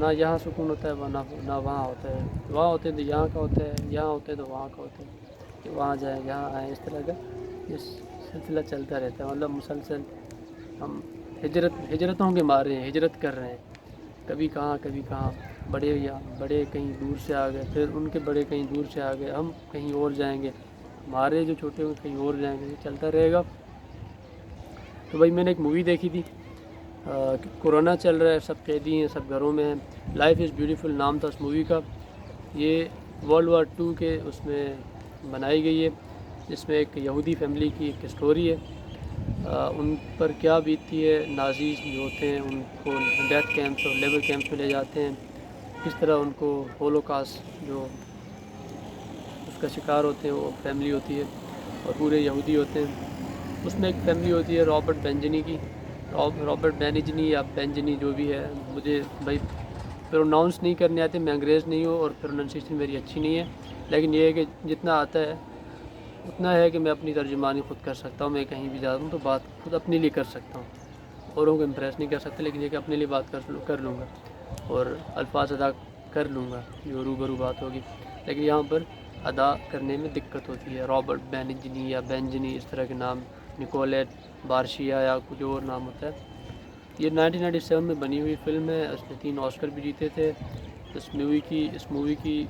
نہ یہاں سکون ہوتا ہے نہ وہاں ہوتا ہے، وہاں ہوتے ہیں تو یہاں کا ہوتا ہے، یہاں ہوتے ہیں تو وہاں کا ہوتا ہے کہ وہاں جائیں یہاں آئیں، اس طرح کا یہ سلسلہ چلتا رہتا ہے، مطلب مسلسل ہم ہجرتوں کے مارے ہیں، ہجرت کر رہے ہیں، کبھی کہاں بڑے کہیں دور سے آ گئے، پھر ان کے بڑے کہیں دور سے آ گئے، ہم کہیں اور جائیں گے، ہمارے جو چھوٹے ہوں گے کہیں اور جائیں گے، یہ چلتا رہے گا۔ تو بھائی میں نے ایک مووی دیکھی تھی، کورونا چل رہا ہے، سب قیدی ہیں، سب گھروں میں ہیں، لائف از بیوٹیفل نام تھا اس مووی کا۔ یہ World War II کے اس میں بنائی گئی ہے، جس میں ایک یہودی فیملی کی ایک اسٹوری ہے، ان پر کیا بیتتی ہے، نازی جو ہوتے ہیں ان کو ڈیتھ کیمپس اور لیبر کیمپس میں لے جاتے ہیں، کس طرح ان کو ہولوکاسٹ جو اس کا شکار ہوتے ہیں وہ فیملی ہوتی ہے اور پورے یہودی ہوتے ہیں۔ اس میں ایک فیملی ہوتی ہے رابرٹ بینجنی کی، رابرٹ بینجنی یا بینجنی جو بھی ہے، مجھے بھائی پروناؤنس نہیں کرنے آتے، میں انگریز نہیں ہوں اور پروننسیشن میری اچھی نہیں ہے، لیکن یہ ہے کہ جتنا آتا ہے اتنا ہے کہ میں اپنی ترجمانی خود کر سکتا ہوں، میں کہیں بھی جاتا ہوں تو بات خود اپنے لیے کر سکتا ہوں، اوروں کو امپریس نہیں کر سکتا، لیکن یہ کہ اپنے لیے بات کر لوں گا اور الفاظ ادا کر لوں گا جو روبرو بات ہوگی، لیکن یہاں پر ادا کرنے میں دقت ہوتی ہے۔ رابرٹ بینجنی یا بینجنی اس طرح کے نام، نکولیٹ بارشیا یا کچھ اور نام ہوتا ہے۔ یہ 1997 میں بنی ہوئی فلم ہے، اس نے 3 آسکر بھی جیتے تھے۔ اس مووی کی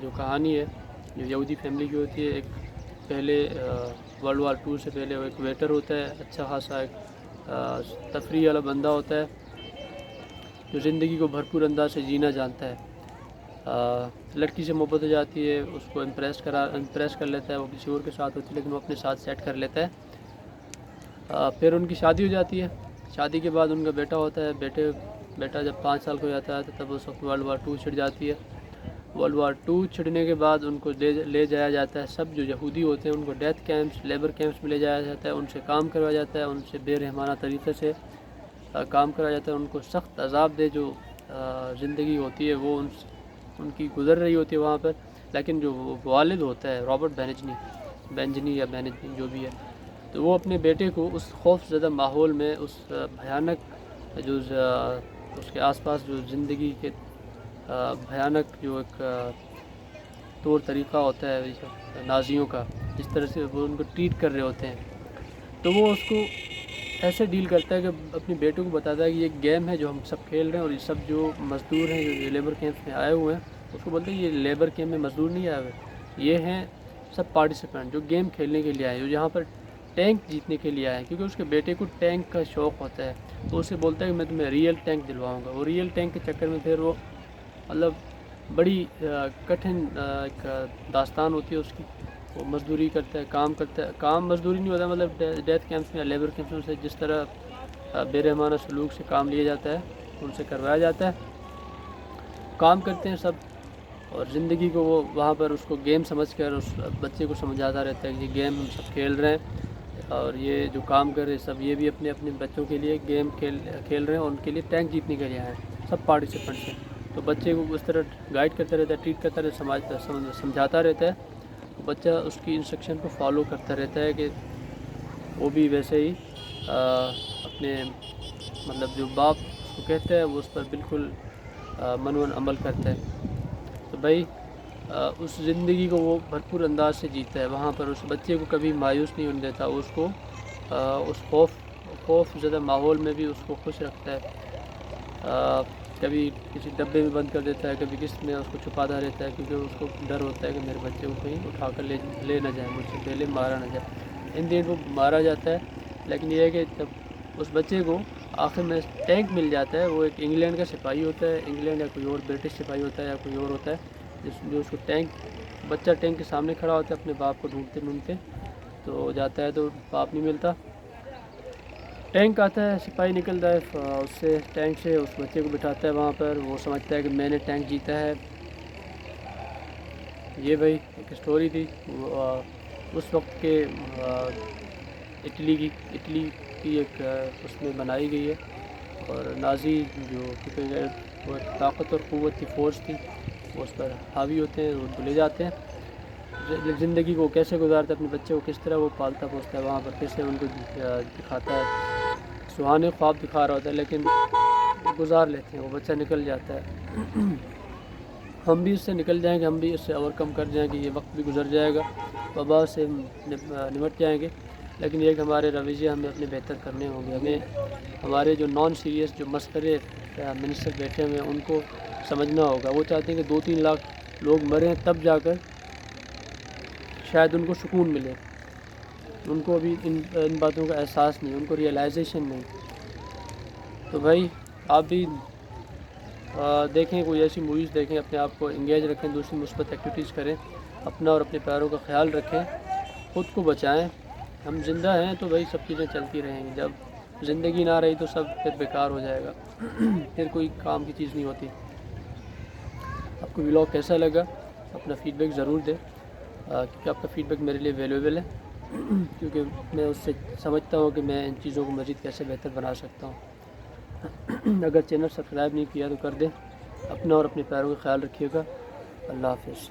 جو کہانی ہے جو یہودی فیملی کی ہوتی ہے، ایک پہلے World War II سے پہلے وہ ایک ویٹر ہوتا ہے، اچھا خاصا ایک تفریح والا بندہ ہوتا ہے جو زندگی کو بھرپور انداز سے جینا جانتا ہے۔ لڑکی سے محبت ہو جاتی ہے، اس کو امپریس کر لیتا ہے، وہ کسی اور کے ساتھ ہوتی ہے لیکن وہ اپنے ساتھ سیٹ کر لیتا ہے۔ پھر ان کی شادی ہو جاتی ہے، شادی کے بعد ان کا بیٹا ہوتا ہے، بیٹا جب 5 سال کا ہو جاتا ہے تو تب اس وقت World War II چھڑ جاتی ہے۔ World War II چھڑنے کے بعد ان کو لے جایا جاتا ہے، سب جو یہودی ہوتے ہیں ان کو ڈیتھ کیمپس، لیبر کیمپس میں لے جایا جاتا ہے، ان سے کام کروایا جاتا ہے، ان سے بے رحمانہ طریقے سے کام کرایا جاتا ہے، ان کو سخت عذاب دے جو زندگی ہوتی ہے وہ ان کی گزر رہی ہوتی ہے وہاں پر، لیکن جو والد ہوتا ہے رابرٹ بینجنی یا بینجنی جو بھی ہے، تو وہ اپنے بیٹے کو اس خوف زدہ ماحول میں، اس بھیانک جو اس کے آس پاس جو زندگی کے بھیانک جو ایک طور طریقہ ہوتا ہے نازیوں کا، جس طرح سے وہ ان کو ٹریٹ کر رہے ہوتے ہیں، تو وہ اس کو ایسے ڈیل کرتا ہے کہ اپنے بیٹوں کو بتاتا ہے کہ یہ ایک گیم ہے جو ہم سب کھیل رہے ہیں، اور یہ سب جو مزدور ہیں جو لیبر کیمپ میں آئے ہوئے ہیں، اس کو بولتے ہیں یہ لیبر کیمپ میں مزدور نہیں آئے ہوئے، یہ ہیں سب پارٹیسپینٹ جو گیم کھیلنے کے لیے آئے ہیں، جو یہاں پر ٹینک جیتنے کے لیے آئے ہیں، کیونکہ اس کے بیٹے کو ٹینک کا شوق ہوتا ہے، تو اسے بولتا ہے کہ میں تمہیں ریئل ٹینک دلواؤں گا، وہ ریئل ٹینک کے چکر میں پھر وہ مطلب بڑی کٹھن ایک داستان ہوتی ہے اس کی، وہ مزدوری کرتا ہے، کام مزدوری نہیں ہوتا، مطلب ڈیتھ کیمپس میں یا لیبر کیمپس میں سے جس طرح بے رحمانہ سلوک سے کام لیا جاتا ہے ان سے کروایا جاتا ہے، کام کرتے ہیں سب، اور زندگی کو وہ وہاں پر اس کو گیم سمجھ کر اس بچے کو سمجھاتا رہتا ہے کہ یہ گیم ہم سب کھیل رہے ہیں، اور یہ جو کام کر رہے ہیں سب یہ بھی اپنے اپنے بچوں کے لیے گیم کھیل رہے ہیں، اور ان کے لیے ٹینک جیتنے کے لیے آئے ہیں، سب پارٹیسپینٹس ہیں، تو بچے کو اس طرح گائیڈ کرتا رہتا ہے، ٹریٹ کرتا رہتا ہے، سمجھاتا رہتا ہے، بچہ اس کی انسٹرکشن کو فالو کرتا رہتا ہے کہ وہ بھی ویسے ہی اپنے مطلب جو باپ اس کو کہتا ہے وہ اس پر بالکل منون عمل کرتا ہے، تو بھائی اس زندگی کو وہ بھرپور انداز سے جیتا ہے، وہاں پر اس بچے کو کبھی مایوس نہیں ہونے دیتا، اس کو اس خوف زدہ ماحول میں بھی اس کو خوش رکھتا ہے، کبھی کسی ڈبے میں بند کر دیتا ہے، کبھی کس میں اس کو چھپاتا رہتا ہے، کیونکہ اس کو ڈر ہوتا ہے کہ میرے بچے کو کہیں اٹھا کر لے نہ جائے، مجھ سے پہلے مارا نہ جائے، ان دن وہ مارا جاتا ہے، لیکن یہ ہے کہ جب اس بچے کو آخر میں ٹینک مل جاتا ہے، وہ ایک انگلینڈ کا سپاہی ہوتا ہے، انگلینڈ یا کوئی اور برٹش سپاہی ہوتا ہے یا کوئی اور ہوتا ہے جو اس کو بچہ ٹینک کے سامنے کھڑا ہوتا ہے اپنے باپ کو ڈھونڈتے تو جاتا ہے تو باپ نہیں ملتا، ٹینک آتا ہے، سپاہی نکلتا ہے اس سے ٹینک سے، اس بچے کو بٹھاتا ہے وہاں پر، وہ سمجھتا ہے کہ میں نے ٹینک جیتا ہے۔ یہ بھائی ایک اسٹوری تھی اس وقت کے اٹلی کی ایک اس میں بنائی گئی ہے، اور نازی جو کیونکہ وہ طاقت اور قوت کی فورس تھی وہ اس پر حاوی ہوتے ہیں، وہ ان کو لے جاتے ہیں، زندگی کو کیسے گزارتا ہے، اپنے بچے کو کس طرح وہ پالتا پوستا ہے وہاں پر، کیسے ان کو دکھاتا ہے، سہانے خواب دکھا رہا ہوتا ہے لیکن گزار لیتے ہیں، وہ بچہ نکل جاتا ہے، ہم بھی اس سے نکل جائیں گے، ہم بھی اس سے اوور کم کر جائیں گے، یہ وقت بھی گزر جائے گا، وبا سے نمٹ جائیں گے. لیکن یہ کہ ہمارے رویے ہمیں اپنے بہتر کرنے ہوں گے. ہمیں ہمارے جو نان سیریس جو مسخرے منسٹر بیٹھے ہوئے ہیں ان کو سمجھنا ہوگا. وہ چاہتے ہیں کہ 2-3 لاکھ لوگ مریں تب جا کر شاید ان کو سکون ملے. ان کو ابھی ان باتوں کا احساس نہیں، ان کو ریئلائزیشن نہیں. تو بھائی آپ بھی دیکھیں، کوئی ایسی موویز دیکھیں، اپنے آپ کو انگیج رکھیں، دوسری مثبت ایکٹیویٹیز کریں، اپنا اور اپنے پیاروں کا خیال رکھیں، خود کو بچائیں. ہم زندہ ہیں تو بھائی سب چیزیں چلتی رہیں گی. جب زندگی نہ رہی تو سب پھر بیکار ہو جائے گا، پھر کوئی کام کی چیز نہیں ہوتی. آپ کو ولاگ کیسا لگا اپنا فیڈ بیک ضرور دیں، کیونکہ آپ کا فیڈ بیک میرے لیے ویلیویبل ہے، کیونکہ میں اس سے سمجھتا ہوں کہ میں ان چیزوں کو مزید کیسے بہتر بنا سکتا ہوں. اگر چینل سبسکرائب نہیں کیا تو کر دیں. اپنا اور اپنے پیاروں کا خیال رکھیے گا. اللہ حافظ.